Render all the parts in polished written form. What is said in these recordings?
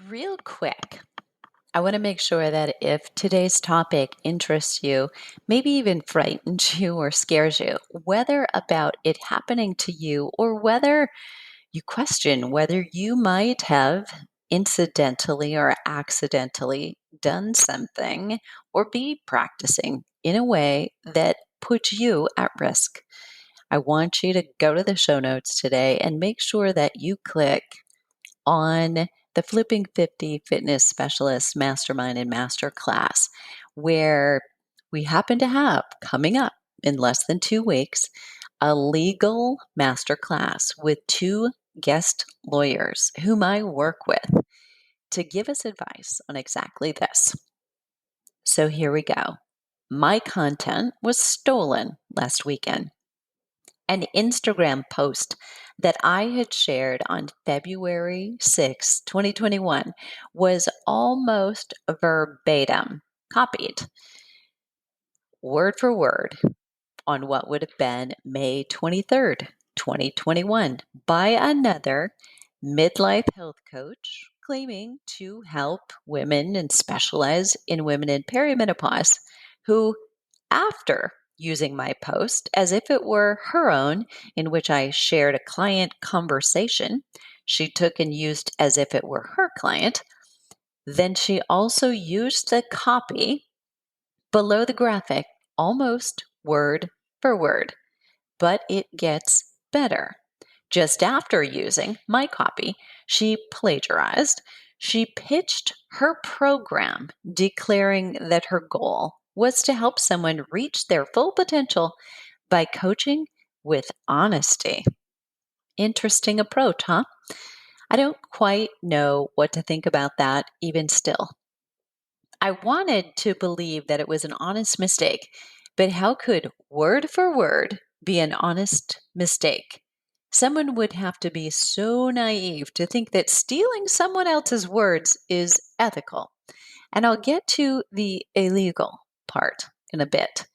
Real quick, I want to make sure that if today's topic interests you, maybe even frightens you or scares you, whether about it happening to you or whether you question whether you might have incidentally or accidentally done something or be practicing in a way that puts you at risk. I want you to go to the show notes today and make sure that you click on the Flipping 50 Fitness Specialist Mastermind and Masterclass, where we happen to have coming up in less than 2 weeks a legal masterclass with two guest lawyers whom I work with to give us advice on exactly this. So here we go. My content was stolen last weekend. An Instagram post that I had shared on February 6, 2021 was almost verbatim copied, word for word, on what would have been May 23rd, 2021, by another midlife health coach claiming to help women and specialize in women in perimenopause who, after using my post as if it were her own, in which I shared a client conversation she took and used as if it were her client, then she also used the copy below the graphic almost word for word. But it gets better. Just after using my copy, she plagiarized. She pitched her program, declaring that her goal was to help someone reach their full potential by coaching with honesty. Interesting approach, huh? I don't quite know what to think about that even still. I wanted to believe that it was an honest mistake, but how could word for word be an honest mistake? Someone would have to be so naive to think that stealing someone else's words is ethical. And I'll get to the illegal part in a bit.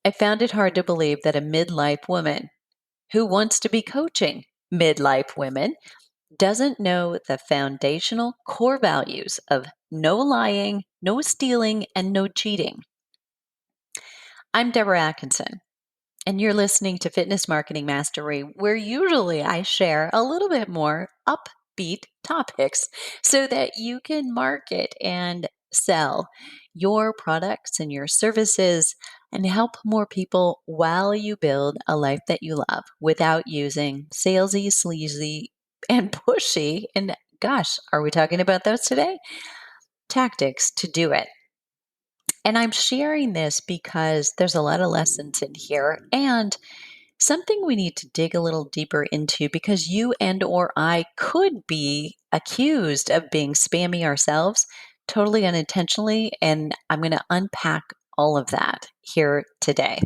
I found it hard to believe that a midlife woman who wants to be coaching midlife women doesn't know the foundational core values of no lying, no stealing, and no cheating. I'm Deborah Atkinson, and you're listening to Fitness Marketing Mastery, where usually I share a little bit more upbeat topics so that you can market and sell your products and your services and help more people while you build a life that you love without using salesy, sleazy, and pushy, and gosh, are we talking about those today? Tactics to do it. And I'm sharing this because there's a lot of lessons in here and something we need to dig a little deeper into because you and or I could be accused of being spammy ourselves totally unintentionally, and I'm going to unpack all of that here today.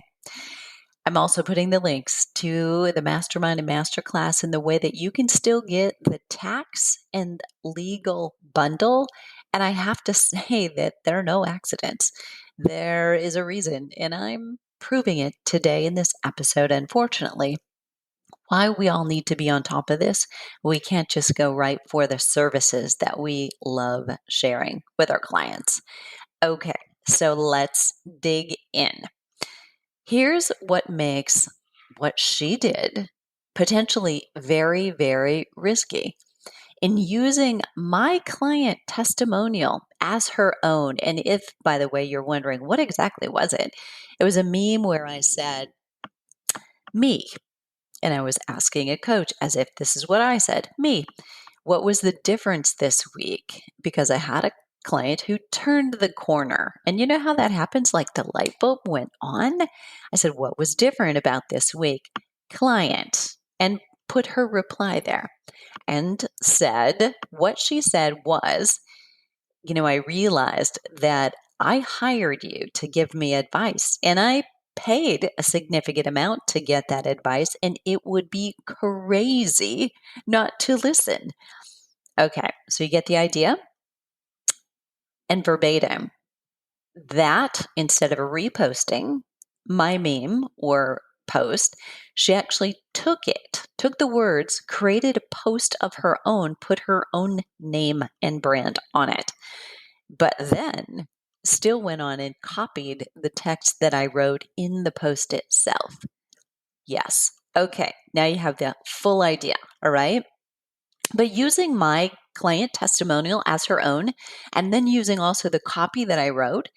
I'm also putting the links to the mastermind and masterclass in the way that you can still get the tax and legal bundle. And I have to say that there are no accidents. There is a reason, and I'm proving it today in this episode, unfortunately. Why we all need to be on top of this. We can't just go right for the services that we love sharing with our clients. Okay, so let's dig in. Here's what makes what she did potentially very, very risky. In using my client testimonial as her own, and if, by the way, you're wondering, what exactly was it? It was a meme where I said, me, and I was asking a coach as if this is what I said, me. What was the difference this week? Because I had a client who turned the corner. And you know how that happens? Like the light bulb went on. I said, what was different about this week? Client. And put her reply there and said, what she said was, I realized that I hired you to give me advice and I paid a significant amount to get that advice, and it would be crazy not to listen. Okay, so you get the idea? And verbatim, that instead of reposting my meme or post, she actually took the words, created a post of her own, put her own name and brand on it, but then still went on and copied the text that I wrote in the post itself. Yes. Okay. Now you have the full idea. All right. But using my client testimonial as her own, and then using also the copy that I wrote,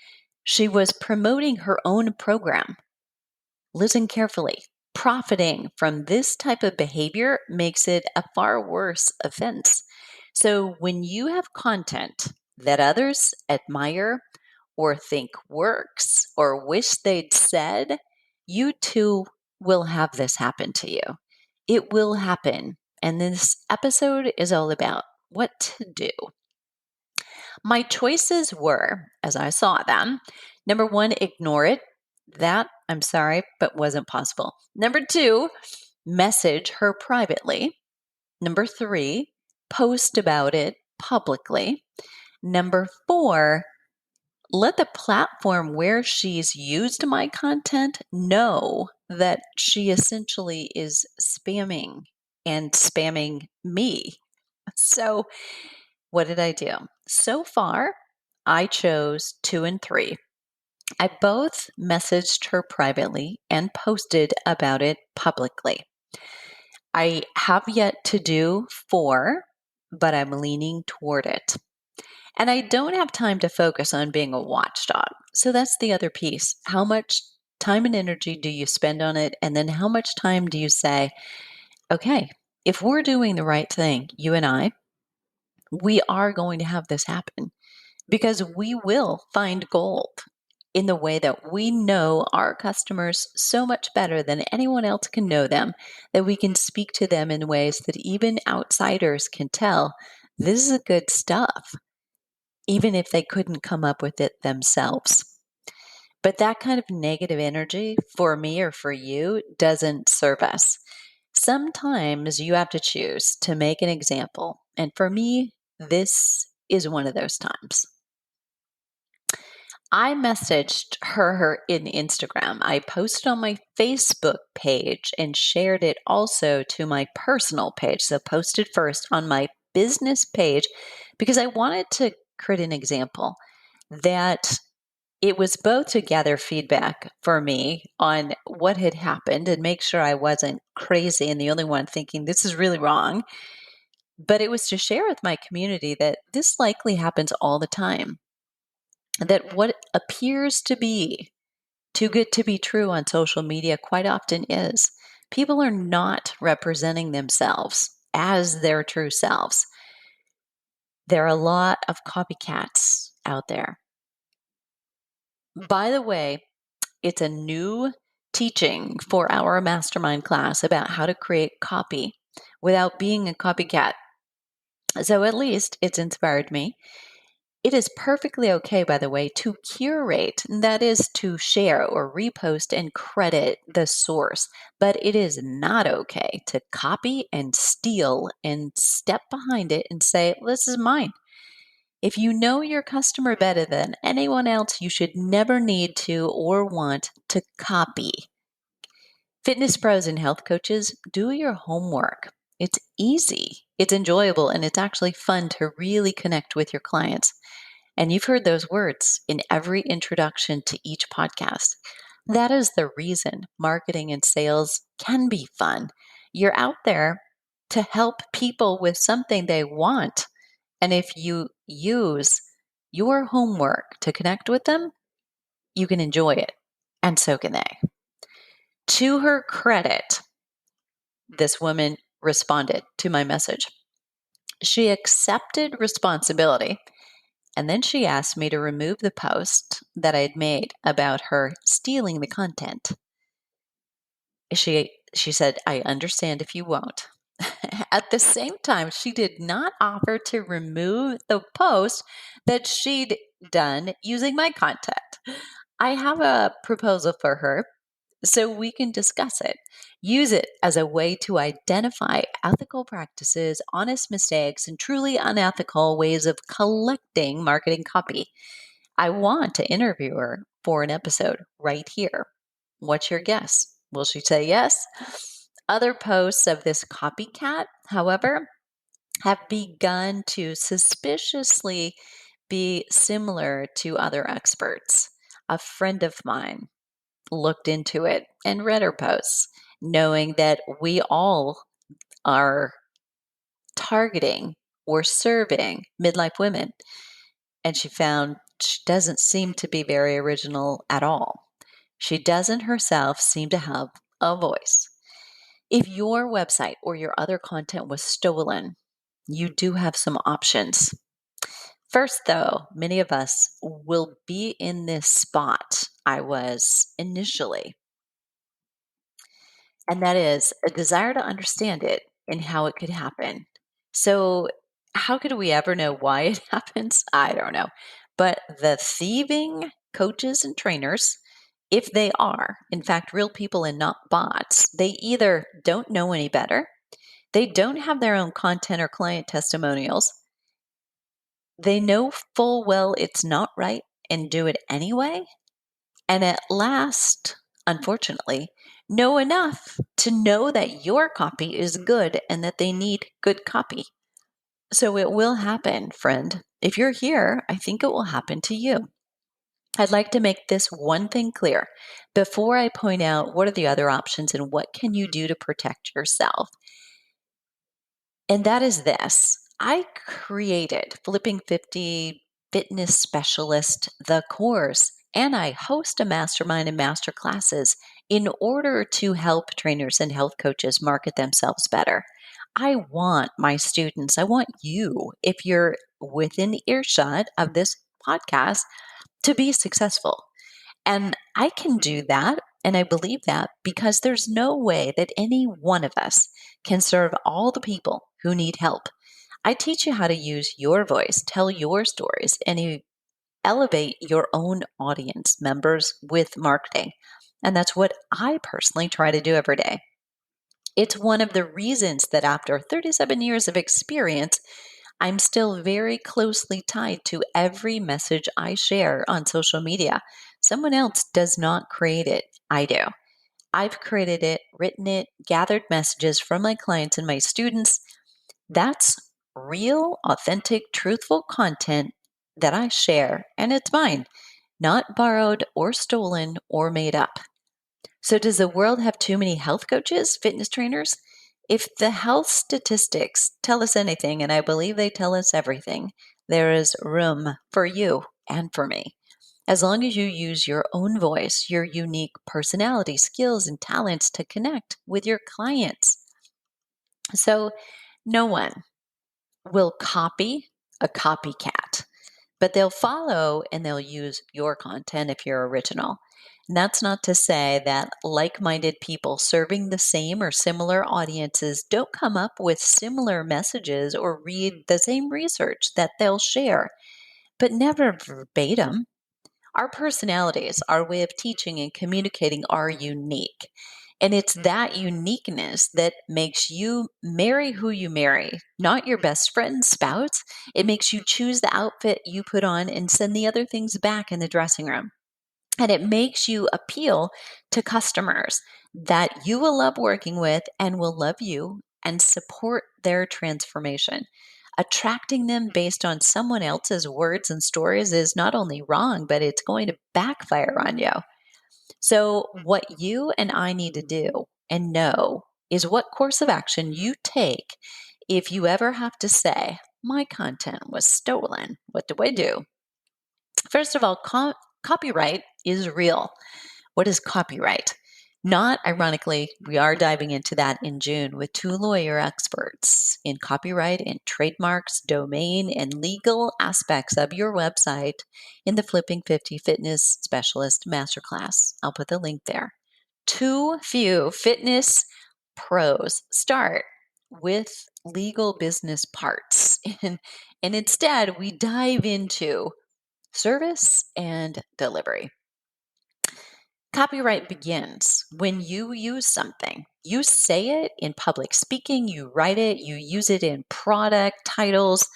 she was promoting her own program. Listen carefully. Profiting from this type of behavior makes it a far worse offense. So when you have content that others admire or think works or wish they'd said, you too will have this happen to you. It will happen. And this episode is all about what to do. My choices were, as I saw them, number one, ignore it. That, I'm sorry, but wasn't possible. Number two, message her privately. Number three, post about it publicly. Number four, let the platform where she's used my content know that she essentially is spamming and spamming me. So, what did I do? So far, I chose 2 and 3. I both messaged her privately and posted about it publicly. I have yet to do 4, but I'm leaning toward it. And I don't have time to focus on being a watchdog. So that's the other piece. How much time and energy do you spend on it? And then how much time do you say, okay, if we're doing the right thing, you and I, we are going to have this happen because we will find gold in the way that we know our customers so much better than anyone else can know them, that we can speak to them in ways that even outsiders can tell this is good stuff, even if they couldn't come up with it themselves. But that kind of negative energy for me or for you doesn't serve us. Sometimes you have to choose to make an example. And for me, this is one of those times. I messaged her in Instagram. I posted on my Facebook page and shared it also to my personal page. So posted first on my business page because I wanted to create an example that it was both to gather feedback for me on what had happened and make sure I wasn't crazy and the only one thinking this is really wrong. But it was to share with my community that this likely happens all the time. That what appears to be too good to be true on social media quite often is. People are not representing themselves as their true selves. There are a lot of copycats out there. By the way, it's a new teaching for our mastermind class about how to create copy without being a copycat. So at least it's inspired me. It is perfectly okay, by the way, to curate, that is to share or repost and credit the source, but it is not okay to copy and steal and step behind it and say, this is mine. If you know your customer better than anyone else, you should never need to or want to copy. Fitness pros and health coaches, do your homework. It's easy, it's enjoyable, and it's actually fun to really connect with your clients. And you've heard those words in every introduction to each podcast. That is the reason marketing and sales can be fun. You're out there to help people with something they want. And if you use your homework to connect with them, you can enjoy it. And so can they. To her credit, this woman responded to my message. She accepted responsibility. And then she asked me to remove the post that I'd made about her stealing the content. She said, I understand if you won't. At the same time, she did not offer to remove the post that she'd done using my content. I have a proposal for her so we can discuss it. Use it as a way to identify ethical practices, honest mistakes, and truly unethical ways of collecting marketing copy. I want to interview her for an episode right here. What's your guess? Will she say yes? Other posts of this copycat, however, have begun to suspiciously be similar to other experts. A friend of mine looked into it and read her posts, knowing that we all are targeting or serving midlife women. And she found she doesn't seem to be very original at all. She doesn't herself seem to have a voice. If your website or your other content was stolen, you do have some options. First, though, many of us will be in this spot I was initially, and that is a desire to understand it and how it could happen. So, how could we ever know why it happens? I don't know. But the thieving coaches and trainers, if they are, in fact, real people and not bots, they either don't know any better, they don't have their own content or client testimonials, they know full well it's not right and do it anyway, and at last, unfortunately, know enough to know that your copy is good and that they need good copy. So it will happen, friend. If you're here, I think it will happen to you. I'd like to make this one thing clear before I point out what are the other options and what can you do to protect yourself. And that is this. I created Flipping 50 Fitness Specialist, the course, and I host a mastermind and master classes in order to help trainers and health coaches market themselves better. I want my students, I want you, if you're within earshot of this podcast, to be successful. And I can do that. And I believe that because there's no way that any one of us can serve all the people who need help. I teach you how to use your voice, tell your stories, and elevate your own audience members with marketing. And that's what I personally try to do every day. It's one of the reasons that after 37 years of experience, I'm still very closely tied to every message I share on social media. Someone else does not create it. I do. I've created it, written it, gathered messages from my clients and my students. That's real, authentic, truthful content that I share, and it's mine, not borrowed or stolen or made up. So, does the world have too many health coaches, fitness trainers? If the health statistics tell us anything, and I believe they tell us everything, there is room for you and for me. As long as you use your own voice, your unique personality, skills, and talents to connect with your clients. So, no one will copy a copycat, but they'll follow and they'll use your content if you're original. And that's not to say that like minded people serving the same or similar audiences don't come up with similar messages or read the same research that they'll share, but never verbatim. Our personalities, our way of teaching and communicating are unique. And it's that uniqueness that makes you marry who you marry, not your best friend's spouse. It makes you choose the outfit you put on and send the other things back in the dressing room. And it makes you appeal to customers that you will love working with and will love you and support their transformation. Attracting them based on someone else's words and stories is not only wrong, but it's going to backfire on you. So, what you and I need to do and know is what course of action you take if you ever have to say, my content was stolen. What do I do? First of all, copyright is real. What is copyright? Not ironically, we are diving into that in June with two lawyer experts in copyright and trademarks, domain, and legal aspects of your website in the Flipping 50 Fitness Specialist Masterclass. I'll put the link there. Too few fitness pros start with legal business parts, and instead we dive into service and delivery. Copyright begins when you use something. You say it in public speaking, you write it, you use it in product titles,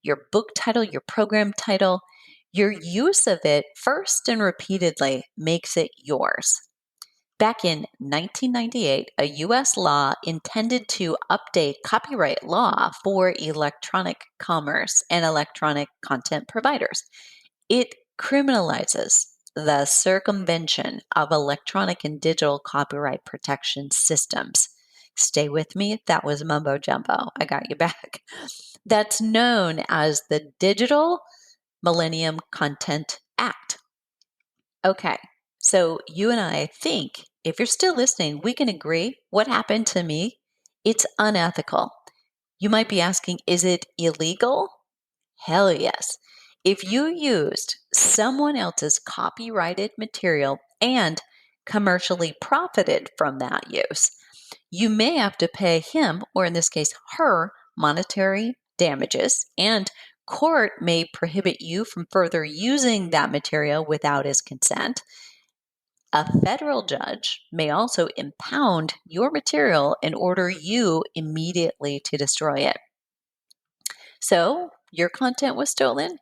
your book title, your program title. Your use of it first and repeatedly makes it yours. Back in 1998, a U.S. law intended to update copyright law for electronic commerce and electronic content providers. It criminalizes the circumvention of electronic and digital copyright protection systems. Stay with me, that was mumbo jumbo. I got you back. That's known as the Digital Millennium Content Act. Okay, so you and I think, if you're still listening, we can agree what happened to me, it's unethical. You might be asking, is it illegal? Hell yes. If you used someone else's copyrighted material and commercially profited from that use, you may have to pay him, or in this case, her, monetary damages, and court may prohibit you from further using that material without his consent. A federal judge may also impound your material and order you immediately to destroy it. So, your content was stolen.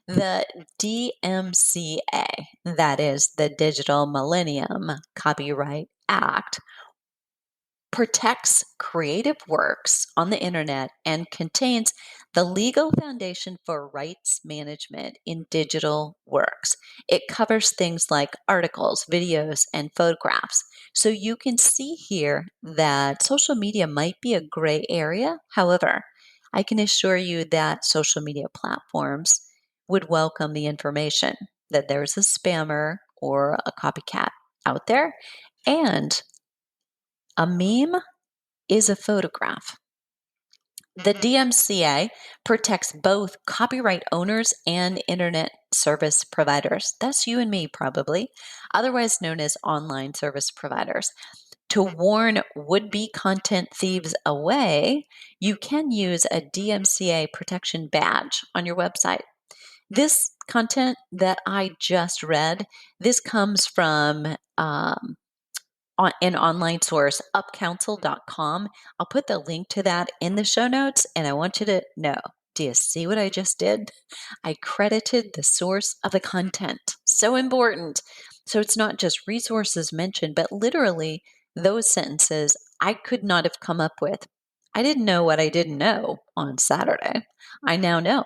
The DMCA, that is the Digital Millennium Copyright Act, protects creative works on the internet and contains the legal foundation for rights management in digital works. It covers things like articles, videos, and photographs. So you can see here that social media might be a gray area. However, I can assure you that social media platforms would welcome the information that there's a spammer or a copycat out there, and a meme is a photograph. The DMCA protects both copyright owners and internet service providers. That's you and me, probably, otherwise known as online service providers. To warn would-be content thieves away, you can use a DMCA protection badge on your website. This content that I just read, this comes from an online source, upcounsel.com. I'll put the link to that in the show notes, and I want you to know, do you see what I just did? I credited the source of the content. So important. So it's not just resources mentioned, but literally those sentences I could not have come up with. I didn't know what I didn't know on Saturday. I now know.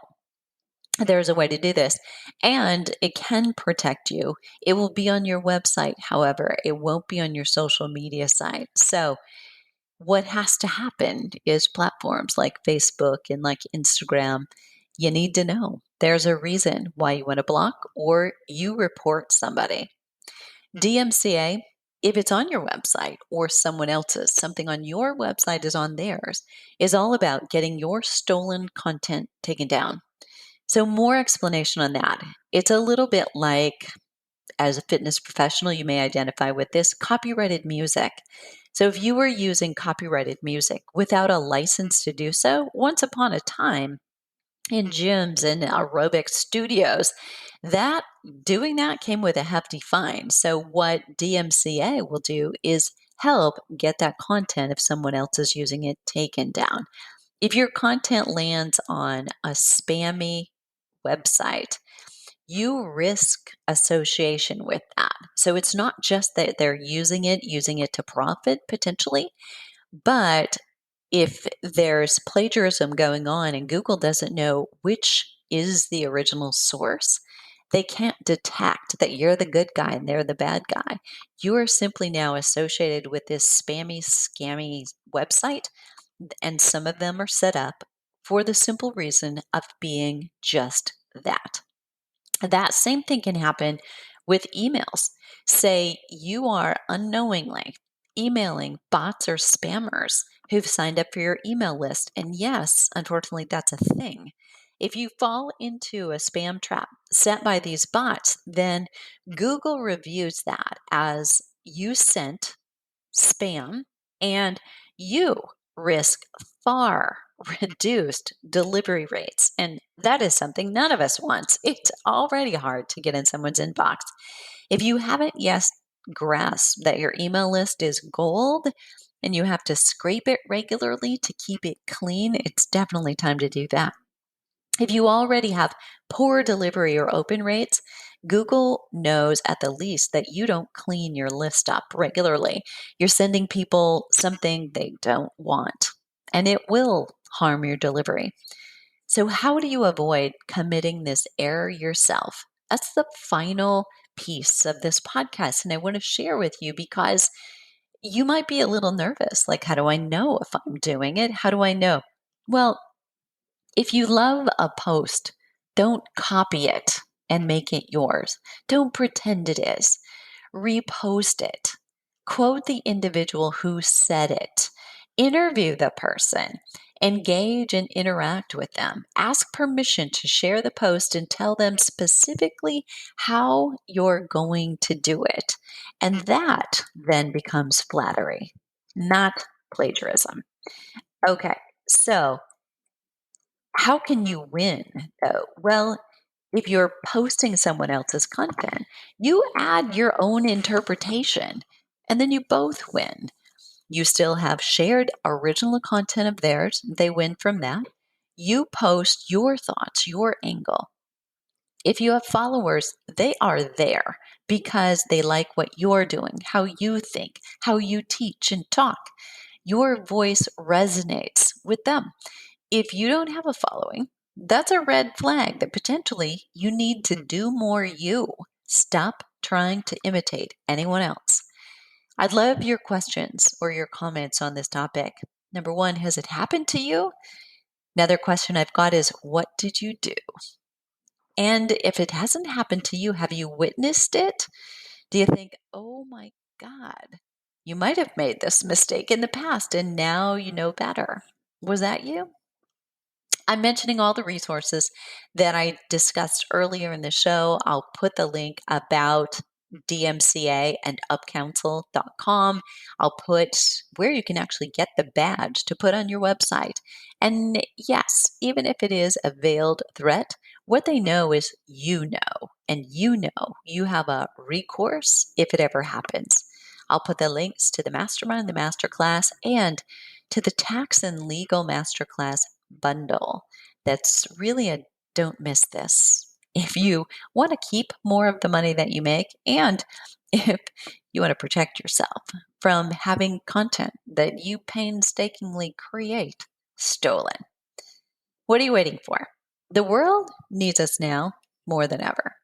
There's a way to do this, and it can protect you. It will be on your website, however, it won't be on your social media site. So, what has to happen is platforms like Facebook and like Instagram, you need to know there's a reason why you want to block or you report somebody. DMCA, if it's on your website or someone else's, something on your website is on theirs, is all about getting your stolen content taken down. So, more explanation on that. It's a little bit like, as a fitness professional, you may identify with this copyrighted music. So, if you were using copyrighted music without a license to do so, once upon a time in gyms and aerobic studios, that doing that came with a hefty fine. So, what DMCA will do is help get that content, if someone else is using it, taken down. If your content lands on a spammy website, you risk association with that. So it's not just that they're using it to profit potentially, but if there's plagiarism going on and Google doesn't know which is the original source, they can't detect that you're the good guy and they're the bad guy. You are simply now associated with this spammy, scammy website, and some of them are set up for the simple reason of being just that. That same thing can happen with emails. Say you are unknowingly emailing bots or spammers who've signed up for your email list. And yes, unfortunately, that's a thing. If you fall into a spam trap set by these bots, then Google reviews that as you sent spam, and you risk far reduced delivery rates. And that is something none of us wants. It's already hard to get in someone's inbox. If you haven't yet grasped that your email list is gold and you have to scrape it regularly to keep it clean, it's definitely time to do that. If you already have poor delivery or open rates, Google knows at the least that you don't clean your list up regularly. You're sending people something they don't want, and it will harm your delivery. So, how do you avoid committing this error yourself? That's the final piece of this podcast. And I want to share with you because you might be a little nervous. Like, how do I know if I'm doing it? How do I know? Well, if you love a post, don't copy it and make it yours. Don't pretend it is. Repost it. Quote the individual who said it. Interview the person. Engage and interact with them. Ask permission to share the post and tell them specifically how you're going to do it. And that then becomes flattery, not plagiarism. Okay, so how can you win though? Well, if you're posting someone else's content, you add your own interpretation and then you both win. You still have shared original content of theirs, they win from that. You post your thoughts, your angle. If you have followers, they are there because they like what you're doing, how you think, how you teach and talk. Your voice resonates with them. If you don't have a following, that's a red flag that potentially you need to do more you. Stop trying to imitate anyone else. I'd love your questions or your comments on this topic. Number one, has it happened to you? Another question I've got is, what did you do? And if it hasn't happened to you, have you witnessed it? Do you think, oh my God, you might have made this mistake in the past and now you know better? Was that you? I'm mentioning all the resources that I discussed earlier in the show. I'll put the link about DMCA and upcouncil.com. I'll put where you can actually get the badge to put on your website. And yes, even if it is a veiled threat, what they know is you know, and you know you have a recourse if it ever happens. I'll put the links to the mastermind, the masterclass, and to the tax and legal masterclass bundle. That's really a don't miss this. If you want to keep more of the money that you make, and if you want to protect yourself from having content that you painstakingly create stolen. What are you waiting for? The world needs us now more than ever.